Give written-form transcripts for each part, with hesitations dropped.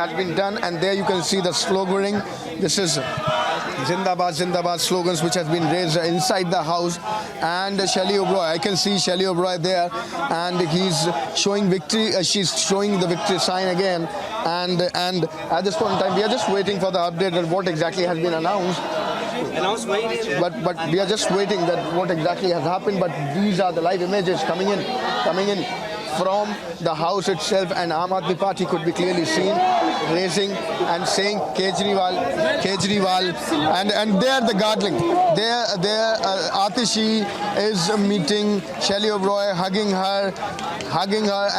has been done, and there you can see the sloganing. This is Zindabad, Zindabad slogans which has been raised inside the house. And Shelly Oberoi, I can see Shelly Oberoi there, and he's showing victory. She's showing the victory sign again. And at this point in time, we are just waiting for the update on what exactly has been announced. But we are just waiting that what exactly has happened. But these are the live images coming in from the house itself, and Aam Aadmi Party could be clearly seen raising and saying Kejriwal, and there the gargling. There Atishi is meeting Shelly Oberoi, hugging her,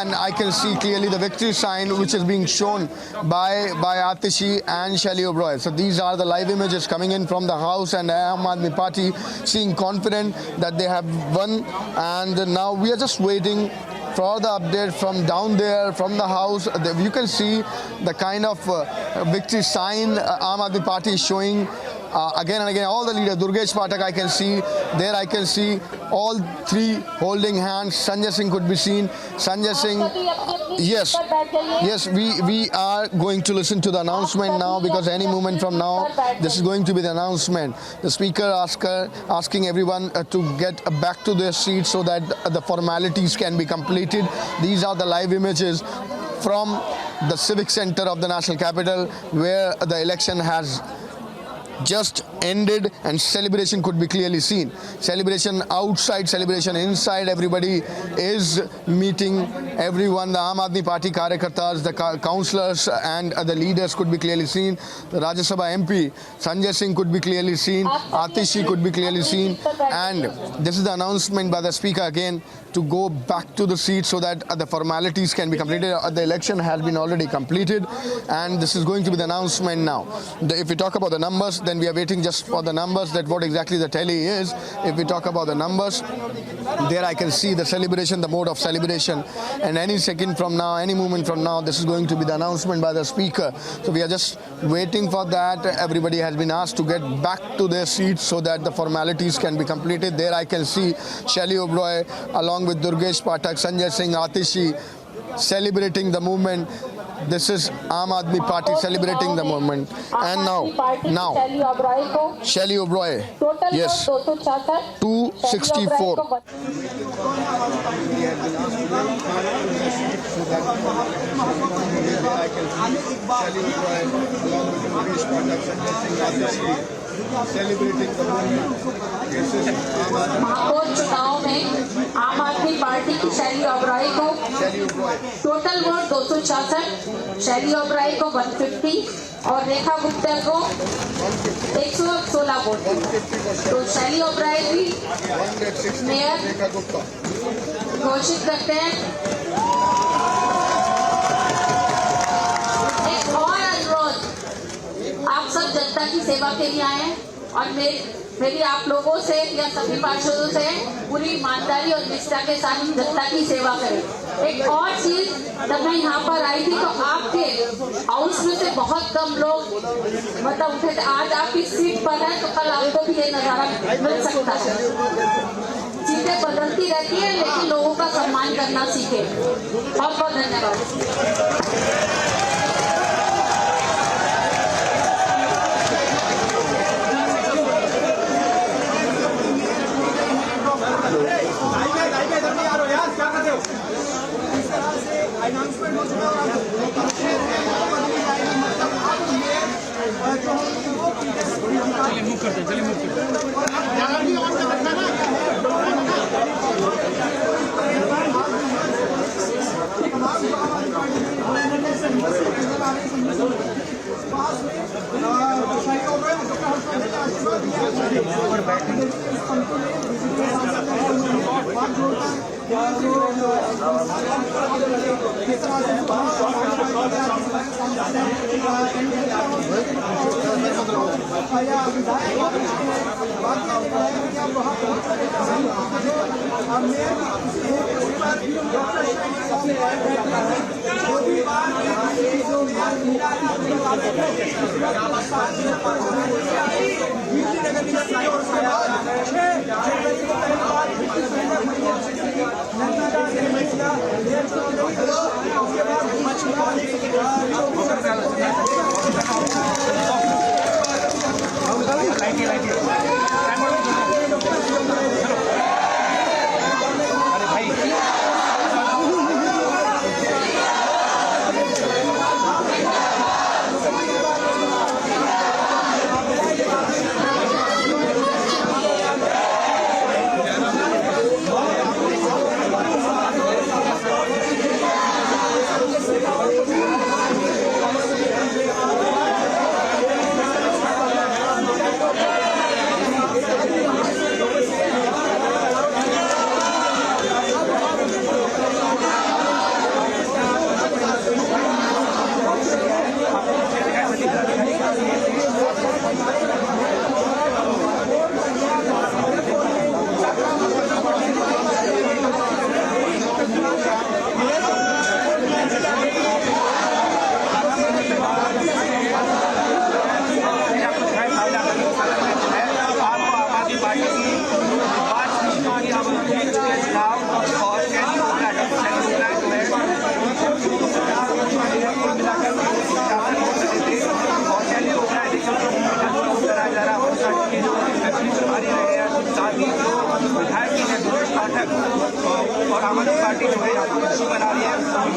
and I can see clearly the victory sign which is being shown by Atishi and Shelly Oberoi. So these are the live images coming in from the house, and Aam Aadmi Party seeing confident that they have won, and now we are just waiting for the update from down there, from the house. You can see the kind of victory sign Aam Aadmi Party is showing again and again. All the leaders, Durgesh Pathak I can see, there I can see all three holding hands. Sanjay Singh could be seen. Sanjay Singh, yes, we are going to listen to the announcement now, because any moment from now, this is going to be the announcement. The speaker asking everyone to get back to their seats so that the formalities can be completed. These are the live images from the Civic Center of the National Capital, where the election has just ended, and celebration could be clearly seen. Celebration outside, celebration inside. Everybody is meeting everyone. The Aam Aadmi Party Karyakartas, the councillors and the leaders could be clearly seen. The Rajya Sabha MP Sanjay Singh could be clearly seen. Atishi could be clearly seen. And this is the announcement by the speaker again to go back to the seat so that the formalities can be completed. The election has been already completed, and this is going to be the announcement now. If we talk about the numbers, then we are waiting just for the numbers, that what exactly the tally is. If we talk about the numbers, there I can see the celebration, the mode of celebration, and any second from now, any moment from now, this is going to be the announcement by the speaker. So we are just waiting for that. Everybody has been asked to get back to their seats so that the formalities can be completed. There I can see Shelly Oberoi along with Durgesh Pathak, Sanjay Singh, Atishi celebrating the movement. This is Aam Aadmi Party celebrating the movement. And now Shelly Oberoi, yes, 264. Celebrating the movement. महापौर चुनाव में आम आदमी party की शैली ओबराई को total vote 266, शैली ओबराई को 150 और रेखा गुप्ता को 116 वोट। तो शैली ओबराई भी मेयर घोषित करते हैं। एक और अनुरोध, आप सब जनता की सेवा के लिए आए हैं, और मेरी आप लोगों से या सभी पार्षदों से पूरी ईमानदारी और निष्ठा के साथ जनता की सेवा करें। एक और चीज, जब मैं यहाँ पर आई थी तो आपके हाउस में से बहुत कम लोग उठे थे। आज आप इस सीट पर हैं तो कल आपको भी ये नजारा मिल सकता है। चीजें बदलती रहती है, लेकिन लोगों का सम्मान करना सीखे। बहुत बहुत धन्यवाद।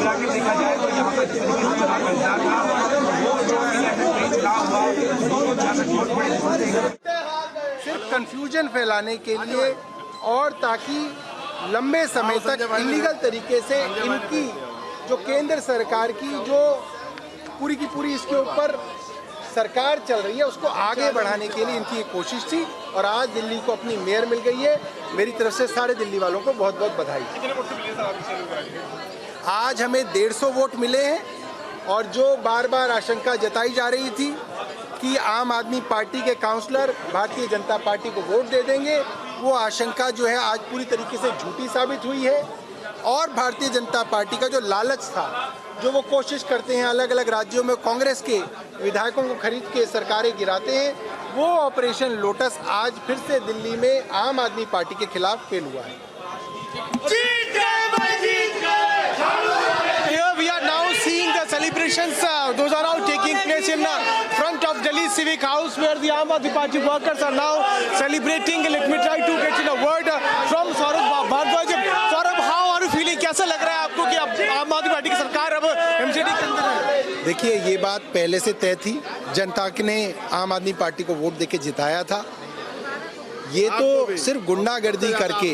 मिला के देखा जाए तो यहाँ पर जितने भी लोग खरीदार था वो जो चुनाव हुआ दोनों जाकर बहुत बड़े सिर्फ कंफ्यूजन फैलाने के लिए और ताकि लंबे समय तक इलीगल तरीके से इनकी जो केंद्र सरकार की जो पूरी की पूरी इसके ऊपर सरकार चल रही है उसको आगे बढ़ाने के लिए इनकी एक कोशिश थी और आज दिल्ली को अपनी मेयर मिल गई है। मेरी तरफ से सारे दिल्ली वालों को बहुत बहुत बधाई। आज हमें 150 वोट मिले हैं और जो बार बार आशंका जताई जा रही थी कि आम आदमी पार्टी के काउंसलर भारतीय जनता पार्टी को वोट दे देंगे, वो आशंका जो है आज पूरी तरीके से झूठी साबित हुई है। और भारतीय जनता पार्टी का जो लालच था, जो वो कोशिश करते हैं अलग अलग राज्यों में कांग्रेस के विधायकों को खरीद के सरकारें गिराते हैं, वो ऑपरेशन लोटस आज फिर से दिल्ली में आम आदमी पार्टी के खिलाफ फेल हुआ है। Here we are now seeing the celebrations. Those are now taking place in front of Delhi Civic House, where the Aam Aadmi Party workers are now celebrating. Let me try to get in a word from Saurabh Bhardwaj. Saurabh, how are you feeling? कैसा लग रहा है आपको कि अब आम आदमी party की सरकार अब एमसीडी के अंदर है? देखिए, ये बात पहले से तय थी। जनता ने आम आदमी पार्टी को वोट देके जिताया था। ये तो सिर्फ गुंडागर्दी करके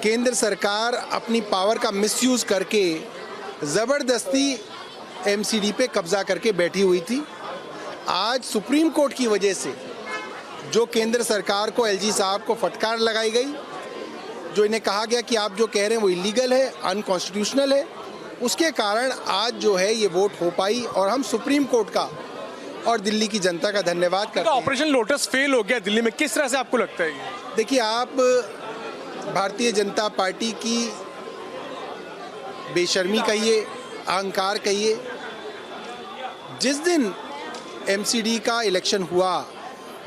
केंद्र सरकार अपनी पावर का मिसयूज करके ज़बरदस्ती एमसीडी पे कब्जा करके बैठी हुई थी। आज सुप्रीम कोर्ट की वजह से जो केंद्र सरकार को एलजी साहब को फटकार लगाई गई, जो इन्हें कहा गया कि आप जो कह रहे हैं वो इलीगल है, अनकॉन्स्टिट्यूशनल है, उसके कारण आज जो है ये वोट हो पाई और हम सुप्रीम कोर्ट का और दिल्ली की जनता का धन्यवाद करते हैं। ऑपरेशन लोटस फेल हो गया दिल्ली में, किस तरह से आपको लगता है? देखिए, आप भारतीय जनता पार्टी की बेशर्मी कहिए, अहंकार कहिए, जिस दिन एमसीडी का इलेक्शन हुआ,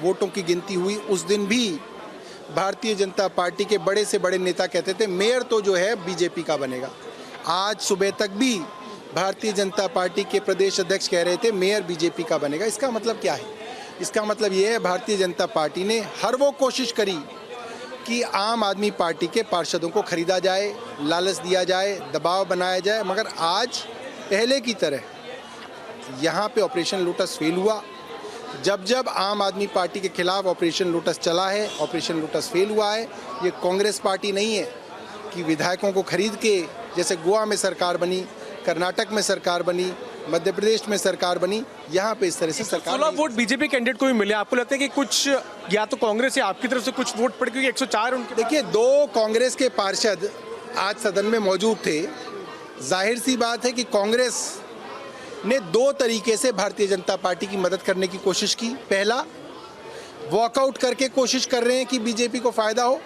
वोटों की गिनती हुई, उस दिन भी भारतीय जनता पार्टी के बड़े से बड़े नेता कहते थे मेयर तो जो है बीजेपी का बनेगा। आज सुबह तक भी भारतीय जनता पार्टी के प्रदेश अध्यक्ष कह रहे थे मेयर बीजेपी का बनेगा। इसका मतलब क्या है? इसका मतलब ये है भारतीय जनता पार्टी ने हर वो कोशिश करी कि आम आदमी पार्टी के पार्षदों को खरीदा जाए, लालच दिया जाए, दबाव बनाया जाए, मगर आज पहले की तरह यहाँ पे ऑपरेशन लोटस फेल हुआ। जब जब आम आदमी पार्टी के खिलाफ ऑपरेशन लोटस चला है, ऑपरेशन लोटस फेल हुआ है। ये कांग्रेस पार्टी नहीं है कि विधायकों को खरीद के, जैसे गोवा में सरकार बनी, कर्नाटक में सरकार बनी, मध्य प्रदेश में सरकार बनी, यहाँ पे इस तरह से सरकार 16 वोट बीजेपी कैंडिडेट को भी मिले। आपको लगता है कि कुछ या तो कांग्रेस या आपकी तरफ से कुछ वोट पड़े, क्योंकि 104 उनके? देखिए, 2 कांग्रेस के पार्षद आज सदन में मौजूद थे। जाहिर सी बात है कि कांग्रेस ने 2 तरीके से भारतीय जनता पार्टी की मदद करने की कोशिश की। पहला, वॉकआउट करके कोशिश कर रहे हैं कि बीजेपी को फायदा हो।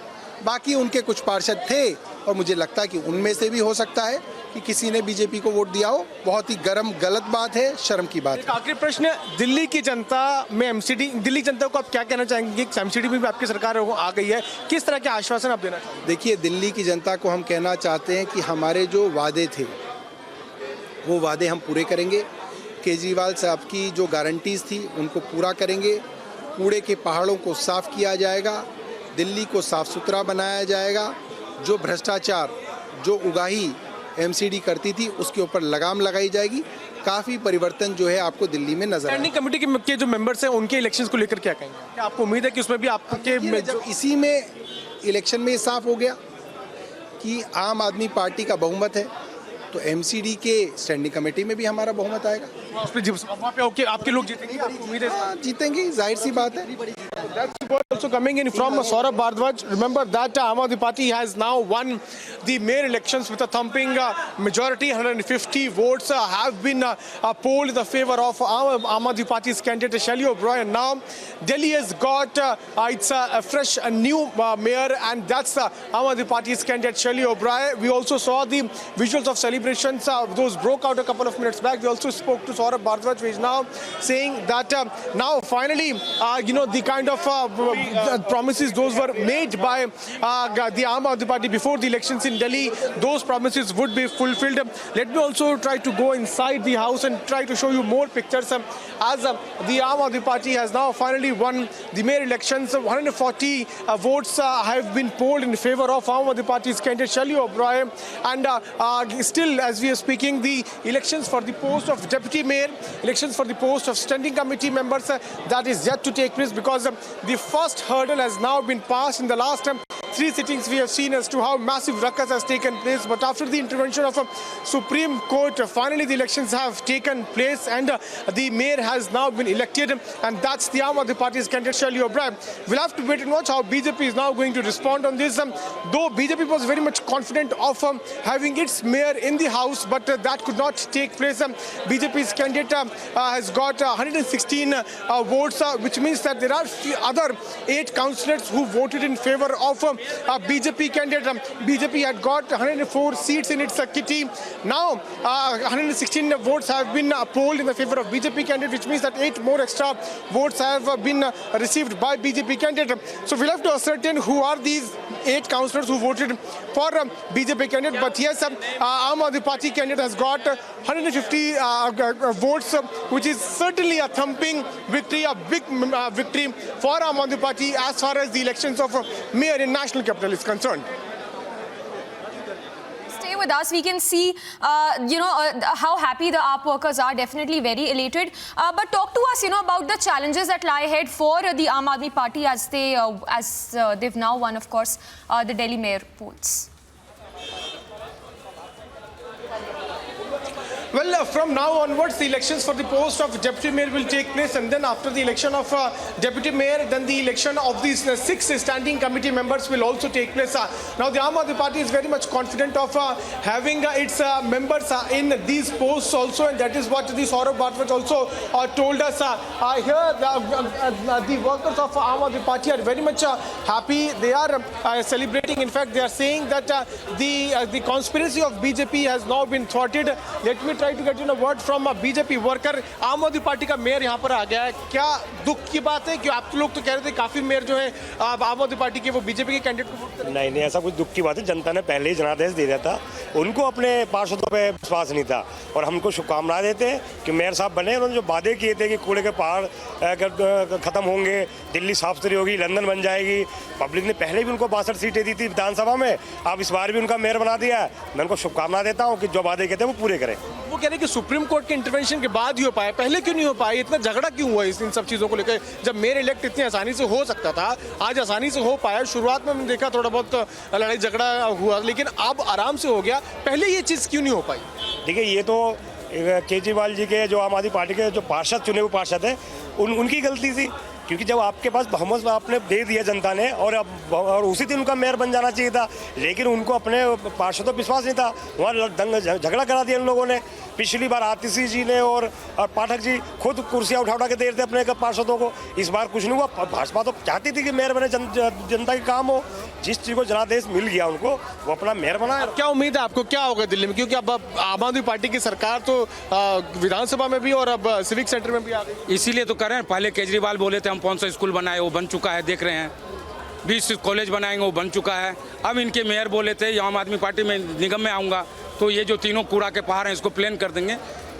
बाकी उनके कुछ पार्षद थे और मुझे लगता है कि उनमें से भी हो सकता है कि किसी ने बीजेपी को वोट दिया हो। बहुत ही गलत बात है, शर्म की बात है। आखिरी प्रश्न, दिल्ली की जनता में एमसीडी, दिल्ली जनता को आप क्या कहना चाहेंगे? एमसीडी में भी आपकी सरकार आ गई है, किस तरह के आश्वासन आप देना चाहेंगे? देखिए, दिल्ली की जनता को हम कहना चाहते हैं कि हमारे जो वादे थे वो वादे हम पूरे करेंगे। केजरीवाल साहब की जो गारंटीज़ थी उनको पूरा करेंगे। कूड़े के पहाड़ों को साफ़ किया जाएगा, दिल्ली को साफ़ सुथरा बनाया जाएगा। जो भ्रष्टाचार, जो उगाही एमसीडी करती थी, उसके ऊपर लगाम लगाई जाएगी। काफ़ी परिवर्तन जो है आपको दिल्ली में नजर आएगा। स्टैंडिंग कमेटी के जो मेंबर्स हैं उनके इलेक्शंस को लेकर क्या कहेंगे? क्या आपको उम्मीद है कि उसमें भी आपके जब इसी में इलेक्शन में साफ हो गया कि आम आदमी पार्टी का बहुमत है, तो एमसीडी के स्टैंडिंग कमेटी में भी हमारा बहुमत आएगा। उस पे वहाँ पे ओके आपके लोग जीतेंगे, आपको उम्मीद है? जीतेंगे, जाहिर सी बात है। That's the word also coming in from Saurabh Bhardwaj. Remember that Aam Aadmi Party has now won the mayor elections with a thumping majority. 150 votes have been polled in the favor of Aam Aadmi Party's candidate Shelly O'Brien. And now Delhi has got it's a fresh, a new mayor, and that's Aam Aadmi Party's candidate Shelly O'Brien. We also saw the visuals of celebrations. Those broke out a couple of minutes back. We also spoke to Saurabh Bhardwaj, who is now saying that now finally, the kind of promises those were made by the Aam Aadmi Party before the elections in Delhi, those promises would be fulfilled. Let me also try to go inside the house and try to show you more pictures as the Aam Aadmi Party has now finally won the mayor elections. 140 votes have been polled in favor of Aam Aadmi Party's candidate Shelley O'Brien, and still as we are speaking, the elections for the post of deputy mayor, elections for the post of standing committee members, that is yet to take place, because the first hurdle has now been passed. In the last 3 sittings we have seen as to how massive ruckus has taken place, but after the intervention of Supreme Court, finally the elections have taken place and the mayor has now been elected, and that's the Aam Aadmi Party's candidate Shelley O'Brien. We'll have to wait and watch how BJP is now going to respond on this. Though BJP was very much confident of having its mayor in the house, but that could not take place. BJP's candidate has got 116 votes, which means that there are other 8 councillors who voted in favor of BJP candidate. BJP had got 104 seats in its kitty. Now 116 votes have been polled in the favor of BJP candidate, which means that 8 more extra votes have been received by BJP candidate. So we'll have to ascertain who are these 8 councillors who voted for BJP candidate. But yes, Aam Aadmi Party candidate has got 150 votes, which is certainly a thumping victory, a big victory for Aam Aadmi Party as far as the elections of mayor in national capital is concerned. Stay with us. We can see, how happy the AAP workers are. Definitely very elated. But talk to us, about the challenges that lie ahead for the Aam Aadmi Party as they've now won, of course, the Delhi mayor polls. Well, from now onwards, the elections for the post of deputy mayor will take place, and then after the election of deputy mayor, then the election of these 6 standing committee members will also take place. Now, the Aam Aadmi Party is very much confident of having its members in these posts also, and that is what the Saurabh Bhardwaj also told us. Here, the workers of Aam Aadmi Party are very much happy. They are celebrating. In fact, they are saying that the conspiracy of BJP has now been thwarted. Let me try to get a word from a BJP worker. आम आदमी party का mayor यहाँ पर आ गया है, क्या दुख की बात है कि आप लोग तो कह रहे थे काफी मेयर जो है आम आदमी पार्टी के वो बीजेपी के कैंडिडेट को वोट करें? नहीं, ऐसा कुछ दुख की बात है। जनता ने पहले ही जनादेश दे दिया था, उनको अपने पार्षदों पे विश्वास नहीं था, और हमको शुभकामनाएं देते हैं कि मेयर साहब बने। उन्होंने जो वादे किए थे कि कूड़े के पहाड़ खत्म होंगे, दिल्ली साफ सुथरी होगी, लंदन बन जाएगी, पब्लिक ने पहले भी उनको 62 सीटें दी थी विधानसभा में, अब इस बार भी उनका मेयर बना दिया है। मैं उनको शुभकामनाएं देता हूँ कि जो वादे कहते हैं वो पूरे करें। वो कह रहे हैं कि सुप्रीम कोर्ट के इंटरवेंशन के बाद ही हो पाया, पहले क्यों नहीं हो पाया? इतना झगड़ा क्यों हुआ इन सब चीज़ों को लेकर? जब मेयर इलेक्ट इतनी आसानी से हो सकता था, आज आसानी से हो पाया। शुरुआत में हमने देखा थोड़ा बहुत लड़ाई झगड़ा हुआ, लेकिन अब आराम से हो गया। पहले ये चीज़ क्यों नहीं हो पाई? देखिए, ये तो केजरीवाल जी के जो आम आदमी पार्टी के जो पार्षद चुने हुए पार्षद हैं, उनकी गलती थी, क्योंकि जब आपके पास बहुमत आपने दे दिया जनता ने, और उसी दिन उनका मेयर बन जाना चाहिए था, लेकिन उनको अपने पार्षदों पर विश्वास नहीं था। वहाँ झगड़ा करा दिया इन लोगों ने। पिछली बार आतिशी जी ने और पाठक जी खुद कुर्सियाँ उठा के दे रहे थे अपने पार्षदों को। इस बार कुछ नहीं हुआ। भाजपा तो चाहती थी कि मेयर बने, जनता के काम हो। जिस चीज़ को जनादेश मिल गया उनको, वो अपना मेयर बना। क्या उम्मीद है आपको, क्या होगा दिल्ली में? क्योंकि अब आम आदमी पार्टी की सरकार तो विधानसभा में भी और अब सिविक सेंटर में भी आ गई। इसीलिए तो कर रहे हैं। पहले केजरीवाल बोले थे हम 500 स्कूल बनाए, वो बन चुका है, देख रहे हैं। 20 कॉलेज बनाएंगे, वो बन चुका है। अब इनके मेयर बोले थे आम आदमी पार्टी में निगम में आऊँगा तो ये जो तीनों कूड़ा के पहाड़ हैं इसको प्लेन कर देंगे।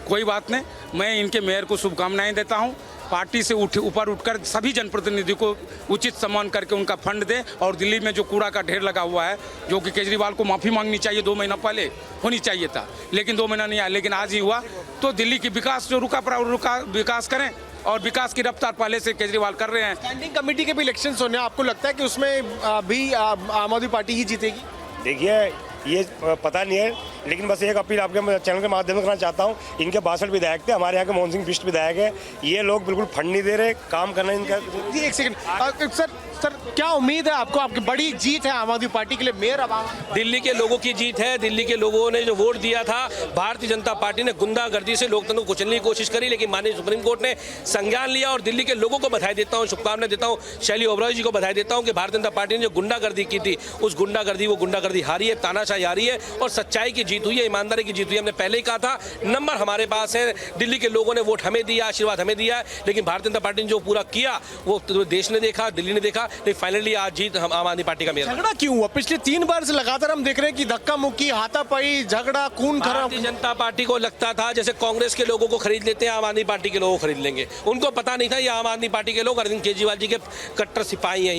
कोई बात नहीं, मैं इनके मेयर को शुभकामनाएं देता हूं। पार्टी से ऊपर उठकर सभी जनप्रतिनिधि को उचित सम्मान करके उनका फंड दे, और दिल्ली में जो कूड़ा का ढेर लगा हुआ है, जो कि केजरीवाल को माफ़ी मांगनी चाहिए 2 महीना पहले होनी चाहिए था, लेकिन 2 महीना नहीं आया, लेकिन आज ही हुआ। तो दिल्ली की विकास जो रुका विकास करें, और विकास की रफ्तार पहले से केजरीवाल कर रहे हैं। स्टैंडिंग कमेटी के भी इलेक्शन होने, आपको लगता है कि उसमें भी आम आदमी पार्टी ही जीतेगी? देखिए, ये पता नहीं है, लेकिन बस एक अपील आपके चैनल के माध्यम से करना चाहता हूँ। इनके 62 विधायक थे, हमारे यहाँ के मोहन सिंह बिष्ट विधायक है। ये लोग बिल्कुल फंड नहीं दे रहे, काम करना इनका। जी एक सेकंड सर, क्या उम्मीद है आपको? आपकी बड़ी जीत है आम आदमी पार्टी के लिए मेयर। अब दिल्ली के लोगों की जीत है। दिल्ली के लोगों ने जो वोट दिया था, भारतीय जनता पार्टी ने गुंडागर्दी से लोकतंत्र को कुचलने की कोशिश करी, लेकिन माननीय सुप्रीम कोर्ट ने संज्ञान लिया, और दिल्ली के लोगों को बधाई देता हूँ, शुभकामनाएं देता हूँ। शैली ओबरॉय जी को बधाई देता हूँ कि भारतीय जनता पार्टी ने जो गुंडागर्दी की थी, उस गुंडागर्दी हारी है, तानाशाही हारी है, और सच्चाई की जीत हुई है, ईमानदारी की जीत हुई है। हमने पहले ही कहा था, नंबर हमारे पास है। दिल्ली के लोगों ने वोट हमें दिया, आशीर्वाद हमें दिया है, लेकिन भारतीय जनता पार्टी ने जो पूरा किया वो देश ने देखा, दिल्ली ने देखा। लेकिन फाइनली आज जीत हम आम आदमी पार्टी का मेयर। झगड़ा क्यों हुआ? पिछले 3 बार से लगातार हम देख रहे हैं कि धक्का मुक्की, हाथापाई, झगड़ा, खून खराब। भारतीय जनता पार्टी को लगता था जैसे कांग्रेस के लोगों को खरीद लेते हैं, आम आदमी पार्टी के लोगों को खरीद लेंगे। उनको पता नहीं था ये आम आदमी पार्टी के लोग अरविंद केजरीवाल जी के कट्टर सिपाही हैं।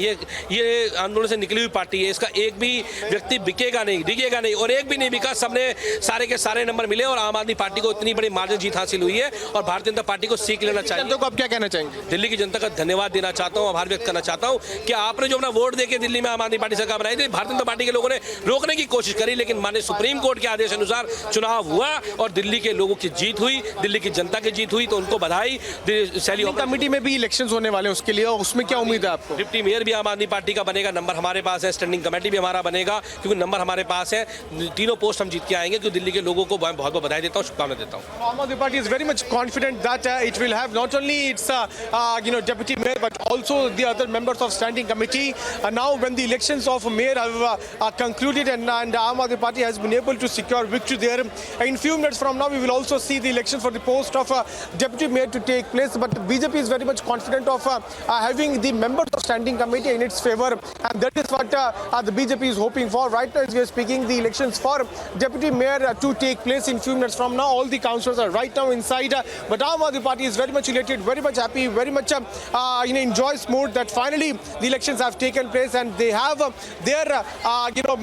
ये आंदोलन से निकली हुई पार्टी है। इसका एक भी व्यक्ति बिकेगा नहीं, दिखेगा नहीं, और एक भी नहीं बिका। सबने सारे के सारे नंबर मिले और आम आदमी पार्टी को इतनी बड़ी मार्जिन जीत हासिल हुई है। और भारतीय जनता पार्टी को सीख लेना चाहिए। जनता को आप क्या कहना चाहेंगे? दिल्ली की जनता का धन्यवाद देना चाहता हूं, आभार व्यक्त करना चाहता हूं कि आपने जो अपना वोट देके दिल्ली में आम आदमी पार्टी सरकार बनाई थी, भारतीय जनता पार्टी के लोगों ने रोकने की कोशिश करी, लेकिन माननीय सुप्रीम कोर्ट के आदेश अनुसार चुनाव हुआ और दिल्ली के लोगों की जीत हुई, दिल्ली की जनता की जीत हुई। तो उनको बधाई। शैली कमेटी में भी इलेक्शंस होने वाले हैं, उसके लिए उसमें क्या उम्मीद है आपको? डिप्टी मेयर भी आम आदमी पार्टी का बनेगा, नंबर हमारे पास है। स्टैंडिंग कमेटी भी हमारा बनेगा क्योंकि नंबर हमारे पास है। तीनों पोस्ट हम जीत के आएंगे क्योंकि दिल्ली के लोगों को बहुत बहुत बधाई देता हूँ, शुभकामनाएं देता हूँ। Aam Aadmi Party is very much confident that it will have not only its deputy mayor but also the other members of standing committee. Now when the elections of mayor have concluded and Aam Aadmi Party has been able to secure victory there, in few minutes from now we will also see the election for the post of deputy mayor to take place. But BJP is very much confident of having the members of standing committee in its favor, and that is what the BJP is hoping for. Right now as we are speaking, the elections for deputy mayor to take place in few minutes from now. All the councillors are right now inside, but Aam Aadmi Party is very much elated, very much happy, very much in joyous mood that finally the elections have taken place and they have their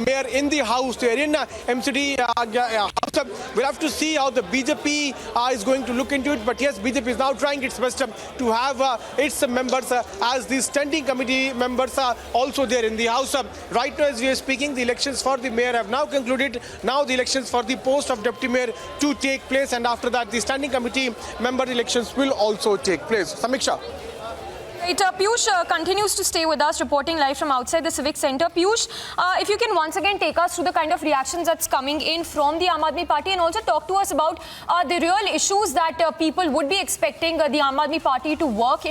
mayor in the house. They are in MCD house. We'll have to see how the BJP is going to look into it. But yes, BJP is now trying its best to have its members as the standing committee members are also there in the house. Right now as we are speaking, the elections for the mayor have now concluded. Now the elections for the post of deputy mayor to take place, and after that the standing committee member elections will also take place. Samiksha. Right, Piyush continues to stay with us, reporting live from outside the Civic Centre. Piyush, if you can once again take us through the kind of reactions that's coming in from the Aam Aadmi Party, and also talk to us about the real issues that people would be expecting the Aam Aadmi Party to look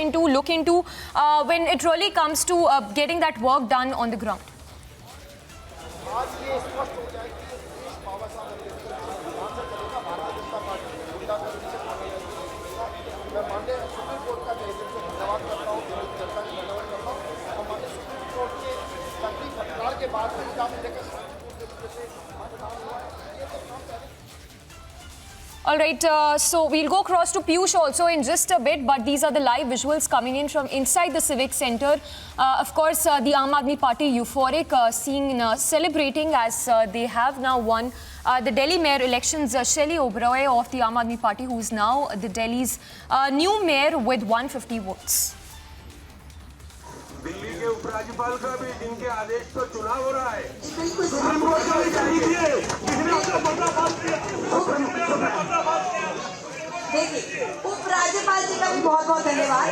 into when it really comes to getting that work done on the ground. All right, so we'll go across to Piyush also in just a bit, but these are the live visuals coming in from inside the Civic Centre. Of course, the Aam Aadmi Party euphoric, celebrating as they have now won the Delhi mayor elections. Shelley Oberoi of the Aam Aadmi Party, who is now the Delhi's new mayor with 150 votes. Delhi के उपराज्यपाल का भी जिनके आदेश पर चुनाव हो रहा है, सुप्रीम कोर्ट का भी चाहिए। देखिए, उपराज्यपाल जी का भी बहुत बहुत धन्यवाद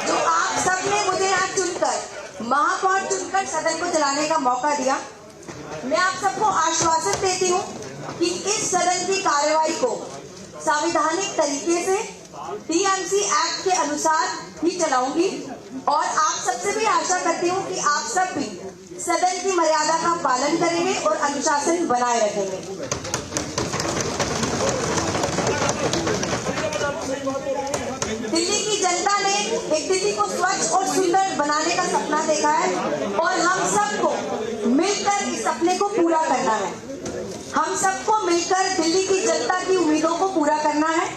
जो आप सबने मुझे यहाँ चुनकर, महापौर चुनकर सदन को चलाने का मौका दिया। मैं आप सबको आश्वासन देती हूँ कि इस सदन की कार्यवाही को संवैधानिक तरीके से टीएमसी एक्ट के अनुसार ही चलाऊंगी, और आप सबसे भी आशा करती हूँ कि आप सब भी सदन की मर्यादा का पालन करेंगे और अनुशासन बनाए रखेंगे। दिल्ली की जनता ने एक दिल्ली को स्वच्छ और सुंदर बनाने का सपना देखा है, और हम सबको मिलकर इस सपने को पूरा करना है। हम सबको मिलकर दिल्ली की जनता की उम्मीदों को पूरा करना है।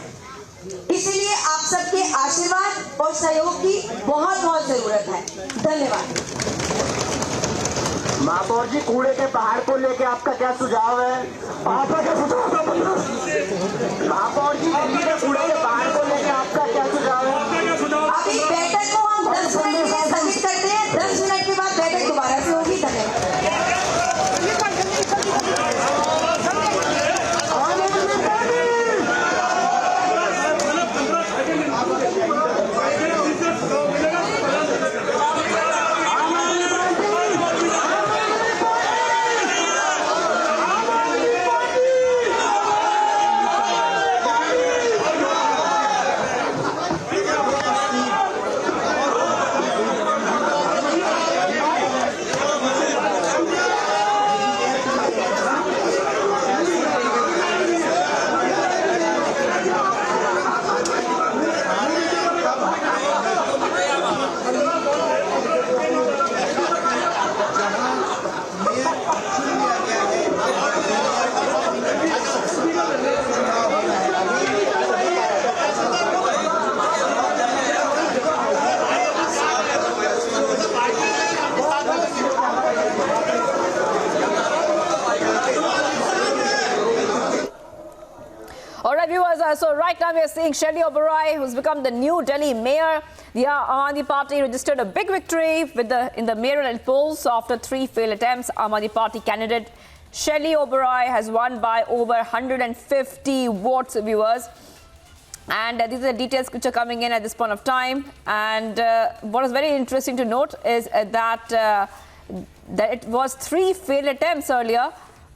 इसीलिए आप सबके आशीर्वाद और सहयोग की बहुत बहुत जरूरत है। धन्यवाद। महापौर जी, कूड़े के पहाड़ को लेके आपका क्या सुझाव है? आपका क्या सुझाव है? महापौर जी, दिल्ली के कूड़े के पहाड़ को लेके आपका क्या सुझाव है? अभी बैठक को हम 10 मिनट के लिए स्थगित करते हैं। 10 मिनट के बाद बैठक दोबारा से होगी। धन्यवाद। now we are seeing Shelly Oberoi, who's become the new Delhi mayor. The Aam Aadmi Party registered a big victory in the mayoral polls after 3 failed attempts. Aam Aadmi Party candidate Shelly Oberoi has won by over 150 votes, viewers. And these are the details which are coming in at this point of time. And what is very interesting to note is that it was 3 failed attempts earlier.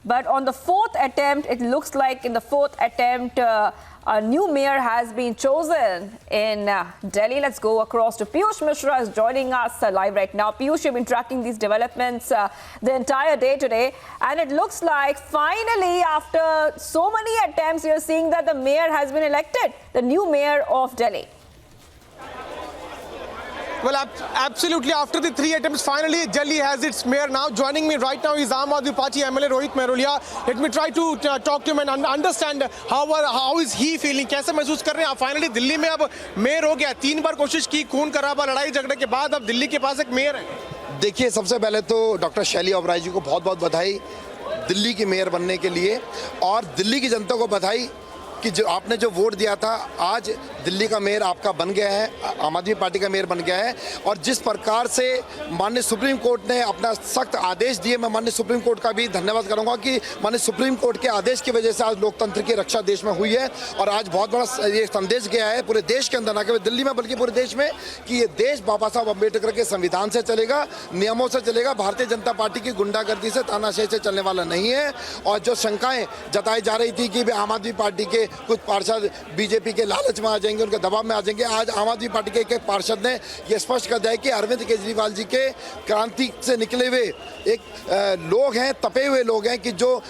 But on the 4th attempt, it looks like in the 4th attempt, a new mayor has been chosen in Delhi. Let's go across to Piyush Mishra, who's joining us live right now. Piyush, you've been tracking these developments the entire day today. And it looks like finally, after so many attempts, you're seeing that the mayor has been elected, the new mayor of Delhi. Well, absolutely. After the 3 attempts, finally Delhi has its mayor. Now joining me right now is Aam Aadmi Party MLA Rohit Mehrolia. Let me try to talk to him and understand how is he feeling. कैसे महसूस कर रहे हैं आप? Finally Delhi में अब mayor हो गया. 3 बार कोशिश की, खून खराबा, लड़ाई झगड़े के बाद अब दिल्ली के पास एक मेयर है. देखिए, सबसे पहले तो डॉक्टर शैली ओबराय जी को बहुत बहुत बधाई दिल्ली की मेयर बनने के लिए, और दिल्ली की जनता को बधाई कि जो आपने जो वोट दिया था, आज दिल्ली का मेयर आपका बन गया है, आम आदमी पार्टी का मेयर बन गया है. और जिस प्रकार से माननीय सुप्रीम कोर्ट ने अपना सख्त आदेश दिए, मैं माननीय सुप्रीम कोर्ट का भी धन्यवाद करूंगा कि माननीय सुप्रीम कोर्ट के आदेश की वजह से आज लोकतंत्र की रक्षा देश में हुई है. और आज बहुत बड़ा ये संदेश गया है पूरे देश के अंदर, ना केवल दिल्ली में बल्कि पूरे देश में, कि ये देश बाबा साहब अम्बेडकर के संविधान से चलेगा, नियमों से चलेगा. भारतीय जनता पार्टी की गुंडागर्दी से, तानाशाही से चलने वाला नहीं है. और जो शंकाएं जताई जा रही थी कि आम आदमी पार्टी के कुछ पार्षद बीजेपी के लालच में आ जाएंगे, उनके दबाव में आ जाएंगे, आज आम आदमी पार्टी के एक पार्षद ने यह स्पष्ट कर दिया कि अरविंद केजरीवाल जी के क्रांति से निकले हुए एक लोग हैं, तपे हुए लोग हैं, कि जो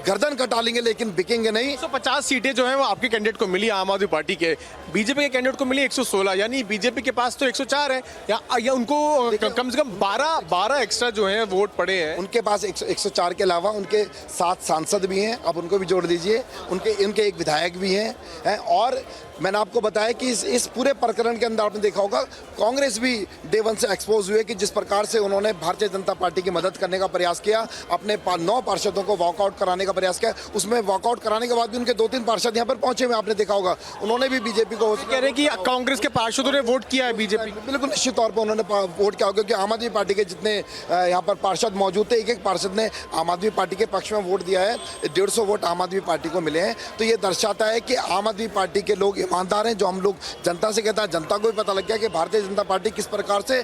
गर्दन कटा लेंगे लेकिन बिकेंगे नहीं. 150 सीटें जो हैं वो आपके कैंडिडेट को मिली, आम आदमी पार्टी के. बीजेपी के कैंडिडेट को मिली 116, यानी बीजेपी के पास तो 104 है, या उनको कम से कम 12 एक्स्ट्रा जो हैं वोट पड़े हैं. उनके पास 104 के अलावा उनके 7 सांसद भी हैं, अब उनको भी जोड़ दीजिए, उनके एक विधायक भी हैं. और मैंने आपको बताया कि इस पूरे प्रकरण के अंदर आपने देखा होगा, कांग्रेस भी डे 1 से एक्सपोज हुए कि जिस प्रकार से उन्होंने भारतीय जनता पार्टी की मदद करने का प्रयास किया, अपने 9 पार्षदों को वॉकआउट कराने का प्रयास किया. उसमें वॉकआउट कराने के बाद भी उनके 2-3 पार्षद यहाँ पर पहुंचे हुए, आपने देखा होगा, उन्होंने भी बीजेपी को कह रहे हैं कि कांग्रेस के पार्षदों ने वोट किया है बीजेपी. बिल्कुल निश्चित तौर पर उन्होंने वोट किया, क्योंकि आम आदमी पार्टी के जितने यहाँ पर पार्षद मौजूद थे, एक पार्षद ने आम आदमी पार्टी के पक्ष में वोट दिया है. 150 वोट आम आदमी पार्टी को मिले हैं. तो ये दर्शाता है कि आम आदमी पार्टी के लोग ईमानदार हैं. जो हम लोग जनता से कहता है, जनता को भी पता लग गया कि भारतीय जनता पार्टी किस प्रकार से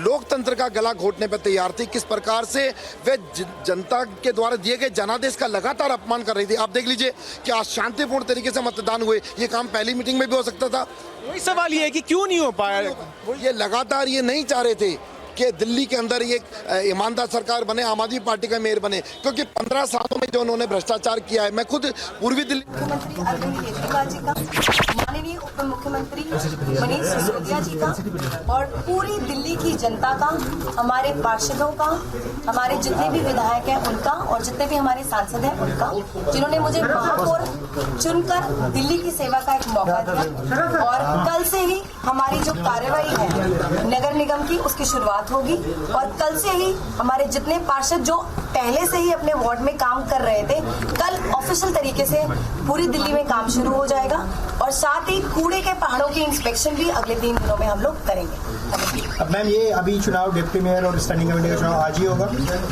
लोकतंत्र का गला घोटने पर तैयार थी, किस प्रकार से वे जनता के द्वारा दिए गए जनादेश का लगातार अपमान कर रही थी. आप देख लीजिए कि आज शांतिपूर्ण तरीके से मतदान हुए. ये काम पहली मीटिंग में भी हो सकता था. वही सवाल ये है कि क्यों नहीं हो पाया. ये लगातार ये नहीं चाह रहे थे कि दिल्ली के अंदर ये ईमानदार सरकार बने, आम आदमी पार्टी का मेयर बने, क्योंकि 15 सालों में जो उन्होंने भ्रष्टाचार किया है. मैं खुद पूर्वी दिल्ली मुख्यमंत्री अरविंद केजरीवाल जी का, माननीय उप मुख्यमंत्री मनीष सिसोदिया जी का, और पूरी दिल्ली की जनता का, हमारे पार्षदों का, हमारे जितने भी विधायक हैं उनका, और जितने भी हमारे सांसद हैं उनका, जिन्होंने मुझे महापौर चुनकर दिल्ली की सेवा का एक मौका दिया. और कल से ही हमारी जो कार्रवाई है नगर निगम की, उसकी शुरुआत होगी. और कल से ही हमारे जितने पार्षद जो पहले से ही अपने वार्ड में काम कर रहे थे, कल ऑफिशियल तरीके से पूरी दिल्ली में काम शुरू हो जाएगा. और साथ ही कूड़े के पहाड़ों की इंस्पेक्शन भी अगले 3 दिनों में हम लोग करेंगे. अब मैम, ये अभी चुनाव डिप्टी मेयर और स्टैंडिंग कमेटी का चुनाव आज ही होगा?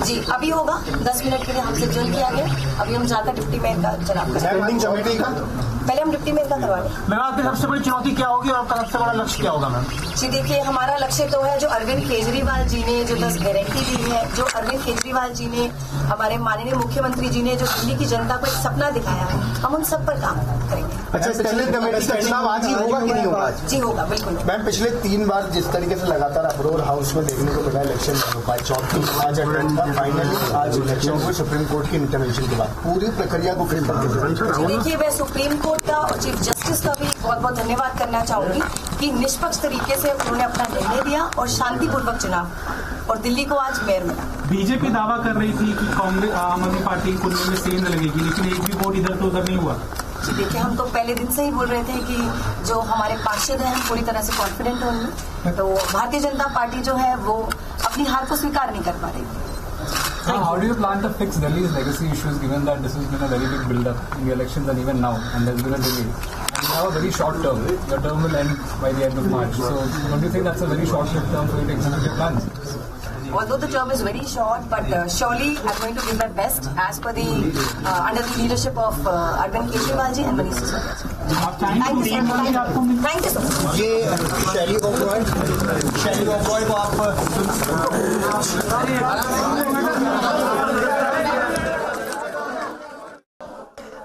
जी, अभी होगा. 10 मिनट के लिए हमसे जोन किया गया. अभी हम जाकर डिप्टी मेयर का चुनाव करेंगे. पहले हम डिप्टी मेयर का करवा लें. मैम, आपकी सबसे बड़ी चुनौती क्या होगी और आपका सबसे बड़ा लक्ष्य क्या होगा मैम? जी देखिए, हमारा लक्ष्य तो है जो अरविंद केजरीवाल जी ने जो 10 गारंटी दी है, जो अरविंद केजरीवाल जी ने, हमारे माननीय मुख्यमंत्री जी ने जो दिल्ली की जनता को एक सपना दिखाया है, हम उन सब पर काम करेंगे. अच्छा, स्टैंडिंग कमेटी का चुनाव आज ही होगा कि नहीं होगा? जी होगा, बिल्कुल. मैम, पिछले 3 बार जिस तरीके से लगातार अप्रोर हाउस में देखने को मिला, इलेक्शन नहीं हो पाए, 4 आज अटेंड था, फाइनली आज इलेक्शन हुए सुप्रीम कोर्ट की इंटरवेंशन के बाद. पूरी प्रक्रिया को किस तरह? देखिए, मैं सुप्रीम कोर्ट का और चीफ जस्टिस का भी बहुत बहुत धन्यवाद करना चाहूंगी कि निष्पक्ष तरीके से उन्होंने अपना निर्णय दिया और शांतिपूर्वक चुनाव, और दिल्ली को आज मेयर मिला. बीजेपी दावा कर रही थी कि कांग्रेस आम आदमी पार्टी को में सेंध लगेगी, लेकिन एक भी वोट इधर तो उधर नहीं हुआ. जी देखिए, हम तो पहले दिन से ही बोल रहे थे कि जो हमारे पार्षद हैं, हम पूरी तरह से कॉन्फिडेंट होंगे. तो भारतीय जनता पार्टी जो है वो अपनी हार को स्वीकार नहीं कर पा रही. So how do you plan to fix Delhi's legacy issues, given that this has been a very big build-up in the elections and even now, and there's been a delay? And you have a very short term. Your term will end by the end of March. So don't you think that's a very short term for you to execute your plans? Although the term is very short, but surely I'm going to give my best as per the under the leadership of Arvind Kejriwal ji and Manish Sisodia ji. Thank you so much. Thank you so much. ये शैली ओबरॉय को आप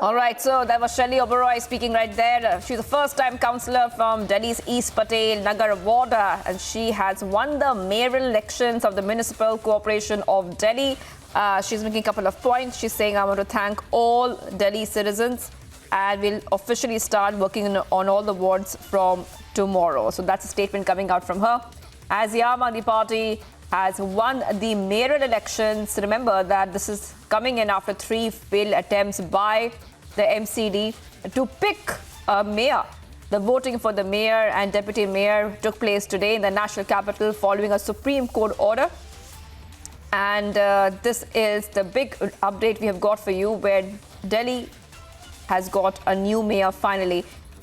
All right, so that was Shelley Oberoi speaking right there. She's a first-time councillor from Delhi's East Patel Nagar ward, and she has won the mayoral elections of the Municipal Corporation of Delhi. She's making a couple of points. She's saying, I want to thank all Delhi citizens and we'll officially start working on all the wards from tomorrow. So that's a statement coming out from her. As the Aam Aadmi Party has won the mayoral elections, remember that this is coming in after 3 failed attempts by the MCD to pick a mayor. The voting for the mayor and deputy mayor took place today in the national capital following a Supreme Court order. And this is the big update we have got for you, where Delhi has got a new mayor finally.